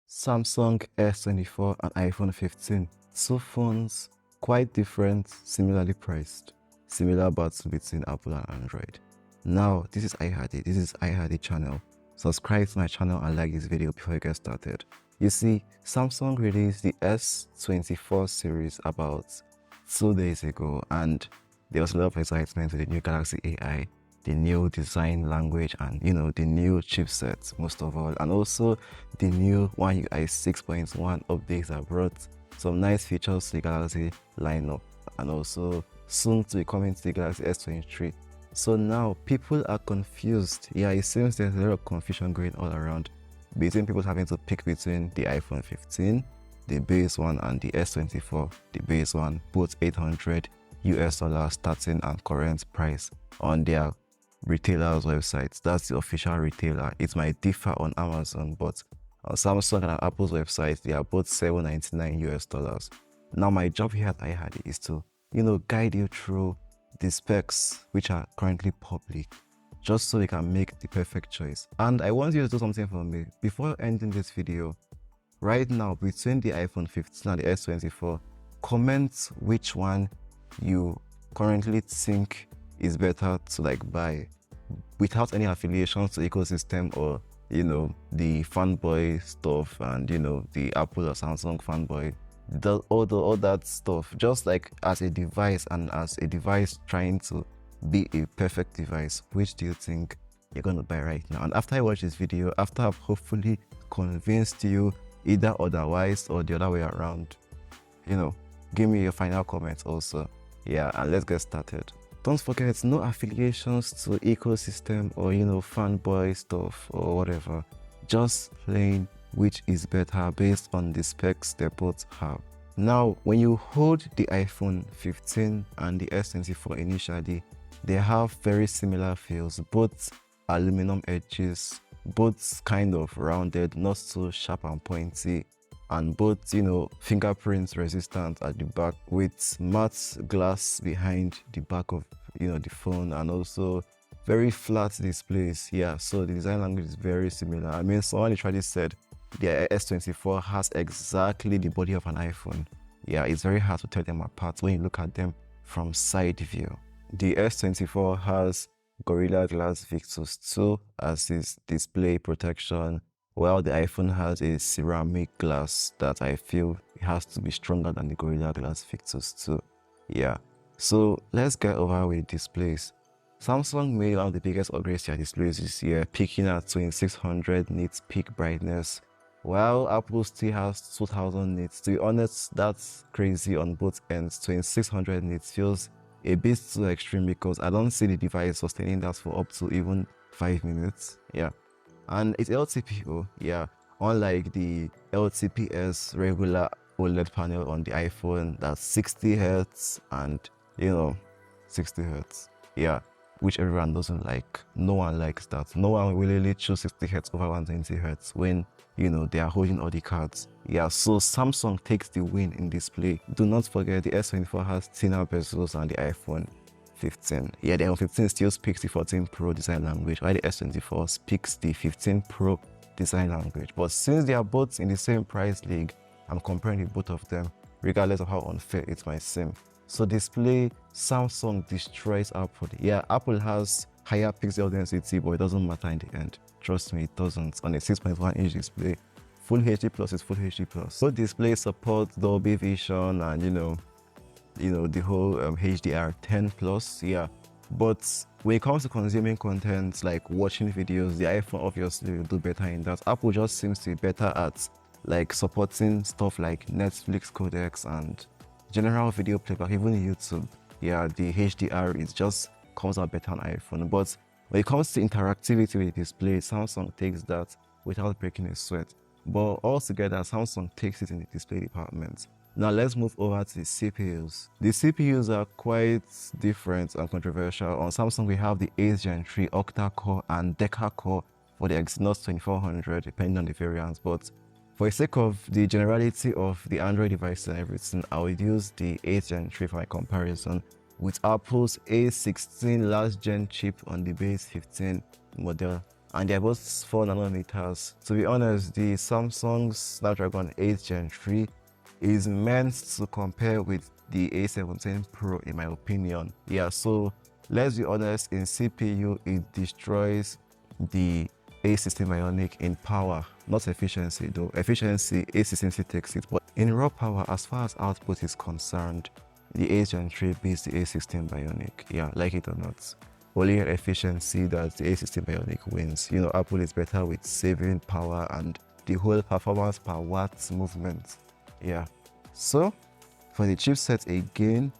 Samsung S24 and iPhone 15. Two phones, quite different, similarly priced. Similar battle between Apple and Android. Now, this is iHadi channel. Subscribe to my channel and like this video before you get started. You see, Samsung released the S24 series about 2 days ago, and there was a lot of excitement with the new Galaxy AI, the new design language, and the new chipset most of all, and also the new One UI 6.1 updates that brought some nice features to the Galaxy lineup, and also soon to be coming to the Galaxy S23. So now people are confused. Yeah, it seems there's a lot of confusion going all around between people having to pick between the iPhone 15, the base one, and the S24, the base one, both $800 starting and current price on their retailers' websites. That's the official retailer. It might differ on Amazon, but on Samsung and Apple's website, they are both $799. Now, my job here at iHadi is to, guide you through the specs which are currently public, just so you can make the perfect choice. And I want you to do something for me before ending this video. Right now, between the iPhone 15 and the S24, comment which one you currently think is better to buy, without any affiliations to ecosystem or the fanboy stuff and the Apple or Samsung fanboy, all that stuff. Just as a device, and as a device trying to be a perfect device, which do you think you're gonna buy right now? And after I watch this video, after I've hopefully convinced you either otherwise or the other way around, give me your final comments also. Yeah, and let's get started. Don't forget, no affiliations to ecosystem or fanboy stuff or whatever. Just plain which is better based on the specs they both have. Now, when you hold the iPhone 15 and the S24 initially, they have very similar feels, both aluminum edges, both kind of rounded, not so sharp and pointy, and both fingerprint resistant at the back with matte glass behind the back of the phone, and also very flat displays. Yeah, so the design language is very similar. I mean, someone literally said the S24 has exactly the body of an iPhone. Yeah, it's very hard to tell them apart when you look at them from side view. The S24 has Gorilla Glass Victus 2 as its display protection, while the iPhone has a ceramic glass that I feel it has to be stronger than the Gorilla Glass Victus 2. Yeah, so let's get over with displays. Samsung made one of the biggest upgrades to their displays this year, peaking at 2600 nits peak brightness, while Apple still has 2000 nits. To be honest, that's crazy on both ends. 2600 nits feels a bit too extreme because I don't see the device sustaining that for up to even 5 minutes. Yeah, and it's LTPO. Yeah, unlike the LTPS regular OLED panel on the iPhone, that's 60 Hz and 60 Hz. Yeah, which everyone doesn't like. No one likes that. No one will really choose 60 Hz over 120 Hz when they are holding all the cards. Yeah, so Samsung takes the win in display. Do not forget the S24 has thinner bezels than the iPhone 15. Yeah, the iPhone 15 still speaks the 14 Pro design language, while the S24 speaks the 15 Pro design language. But since they are both in the same price league, I'm comparing the both of them, regardless of how unfair it might seem. So display, Samsung destroys Apple. Yeah, Apple has higher pixel density, but it doesn't matter in the end. Trust me, it doesn't. On a 6.1 inch display, Full HD Plus is Full HD Plus. Both displays support Dolby Vision and the whole HDR10 Plus. Yeah, but when it comes to consuming content like watching videos, the iPhone obviously will do better in that. Apple just seems to be better at supporting stuff like Netflix codecs and general video playback, even YouTube. Yeah, the HDR is just comes out better on iPhone. But when it comes to interactivity with the display, Samsung takes that without breaking a sweat. But altogether, Samsung takes it in the display department. Now let's move over to the CPUs. The CPUs are quite different and controversial. On Samsung, we have the 8th Gen 3 octa-core and deca-core for the Exynos 2400, depending on the variants. But for the sake of the generality of the Android devices and everything, I will use the 8th Gen 3 for my comparison with Apple's A16 last gen chip on the base 15 model and they're both 4 nanometers. To be honest, the Samsung Snapdragon 8 Gen 3 is meant to compare with the A17 Pro in my opinion. Yeah, so let's be honest, in CPU it destroys the A16 Bionic in power, not efficiency though. Efficiency, A16 still takes it, but in raw power, as far as output is concerned, the 8 Gen 3 beats the A16 Bionic. Yeah, like it or not. Only in efficiency that the A16 Bionic wins. You know, Apple is better with saving power and the whole performance per watt movement. Yeah. So, for the chipset again,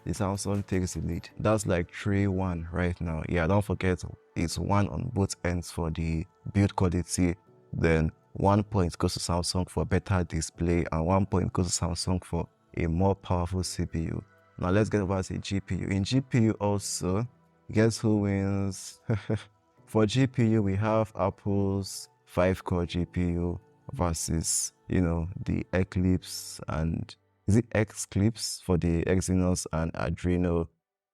the Samsung takes the lead. That's like 3-1 right now. Yeah, don't forget it's 1 on both ends for the build quality. Then 1 point goes to Samsung for better display and 1 point goes to Samsung for a more powerful CPU. Now let's get over to GPU. In GPU also, guess who wins? For GPU, we have Apple's 5-core GPU versus, you know, the Eclipse and is it Xclipse for the Exynos and Adreno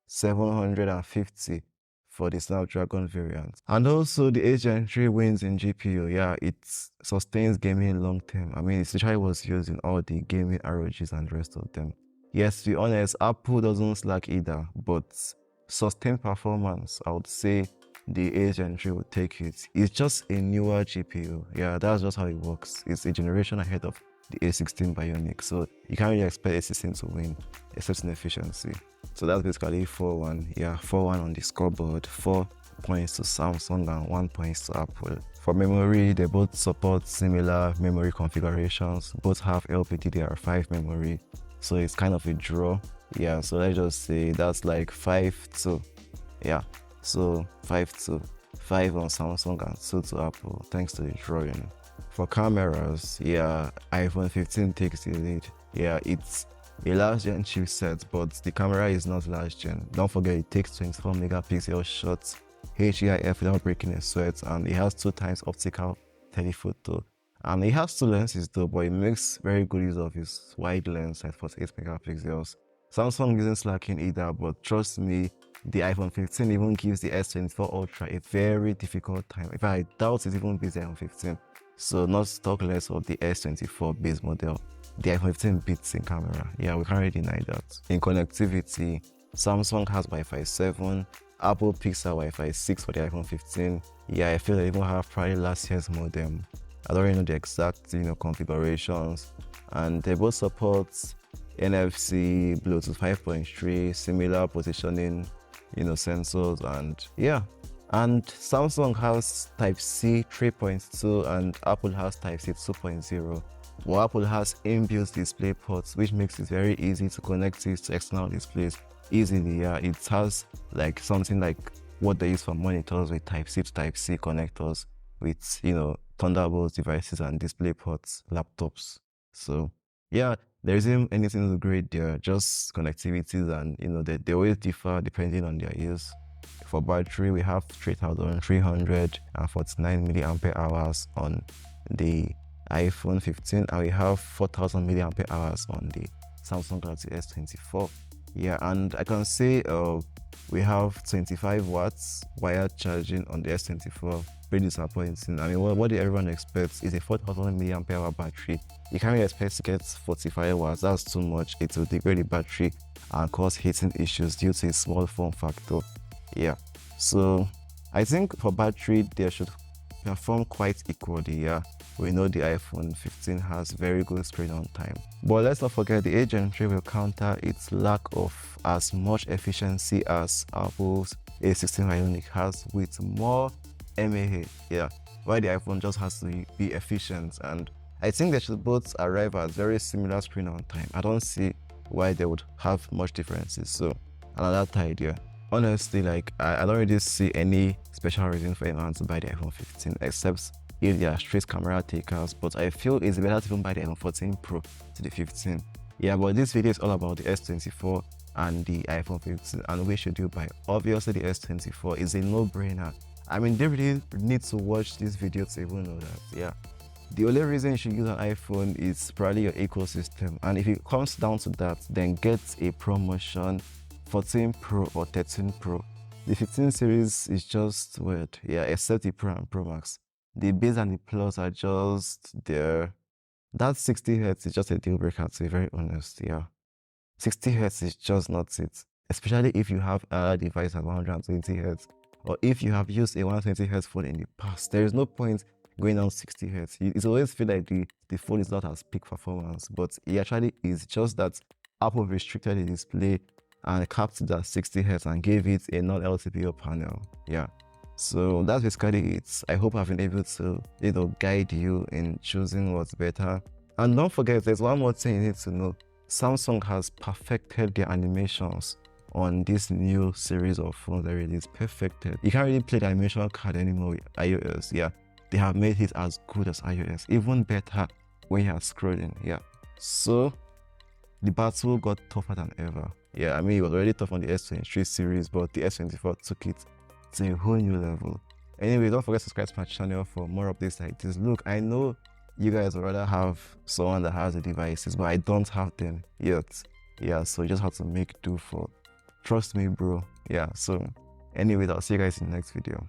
750 for the Snapdragon variant. And also the 8 Gen 3 wins in GPU. Yeah, it sustains gaming long term. I mean, it literally was used in all the gaming ROGs and the rest of them. Yes, to be honest, Apple doesn't slack either, but sustained performance, I would say the 8 Gen 3 would take it. It's just a newer GPU. Yeah, that's just how it works. It's a generation ahead of the A16 Bionic, so you can't really expect A16 to win, except in efficiency. So that's basically 4-1. Yeah, 4-1 on the scoreboard. 4 points to Samsung and 1 point to Apple. For memory, they both support similar memory configurations. Both have LPDDR5 memory, so it's kind of a draw. Yeah, so let's just say that's like 5-2. Yeah, so 5-2. 5 on Samsung and 2 to Apple, thanks to the drawing. For cameras, yeah, iPhone 15 takes the lead. Yeah, it's a last gen chipset, but the camera is not last gen. Don't forget it takes 24 megapixel shots, HEIF without breaking a sweat, and it has 2 times optical telephoto. And it has 2 lenses though, but it makes very good use of its wide lens at 48 megapixels. Samsung isn't slacking either, but trust me, the iPhone 15 even gives the S24 Ultra a very difficult time. In fact, I doubt it even beats the iPhone 15. So not to talk less of the S24 base model. The iPhone 15 beats in camera. Yeah, we can't really deny that. In connectivity, Samsung has Wi-Fi 7, Apple Pixel Wi-Fi 6 for the iPhone 15. Yeah, I feel they even have probably last year's modem. I don't really know the exact, configurations. And they both support NFC, Bluetooth 5.3, similar positioning, sensors, and yeah. And Samsung has Type-C 3.2 and Apple has Type-C 2.0. Well, Apple has inbuilt display ports, which makes it very easy to connect it to external displays easily. Yeah, it has like something like what they use for monitors with Type-C to Type-C connectors with, Thunderbolt devices and display ports, laptops. So yeah, there isn't anything so great there, just connectivities, and they always differ depending on their use. For battery, we have 3,349 milliampere hours on the iPhone 15, and we have 4,000 milliampere hours on the Samsung Galaxy S24. Yeah, and I can say we have 25 watts wired charging on the S24. Pretty disappointing. I mean, what did everyone expect is a 4,000 milliampere hour battery. You can't really expect to get 45 watts. That's too much. It will degrade the battery and cause heating issues due to its small form factor. Yeah, so I think for battery they should perform quite equally. Yeah, we know the iPhone 15 has very good screen on time, but let's not forget the 8 Gen 3 will counter its lack of as much efficiency as Apple's A16 Bionic has with more mAh. Yeah, while the iPhone just has to be efficient, and I think they should both arrive at very similar screen on time. I don't see why they would have much differences. So another idea. Honestly, like I don't really see any special reason for anyone to buy the iPhone 15 except if they are straight camera takers, but I feel it's better to even buy the iPhone 14 Pro to the 15. Yeah, but this video is all about the S24 and the iPhone 15 and which should you buy. Obviously the S24 is a no-brainer. I mean, they really need to watch this video to even know that. Yeah, the only reason you should use an iPhone is probably your ecosystem, and if it comes down to that, then get a promotion 14 Pro or 13 Pro. The 15 series is just weird. Yeah, except the Pro and Pro Max. The base and the plus are just there. That 60 hertz is just a deal breaker, to be very honest. Yeah. 60 hertz is just not it. Especially if you have a device at 120 hertz, or if you have used a 120 hertz phone in the past. There is no point going down 60 hertz. It always feel like the phone is not as peak performance, but it actually is. Just that Apple restricted the display and capped it at 60 hertz and gave it a non-LTPO panel. Yeah. So that's basically it. I hope I've been able to, guide you in choosing what's better. And don't forget, there's one more thing you need to know. Samsung has perfected their animations on this new series of phones that released. Perfected. You can't really play the animation card anymore with iOS. Yeah, they have made it as good as iOS, even better when you're scrolling. Yeah, so the battle got tougher than ever. Yeah, I mean, it was already tough on the S23 series, but the S24 took it to a whole new level. Anyway, don't forget to subscribe to my channel for more updates like this. Look, I know you guys would rather have someone that has the devices, but I don't have them yet. Yeah, so you just have to make do for. Trust me, bro. Yeah, so anyway, I'll see you guys in the next video.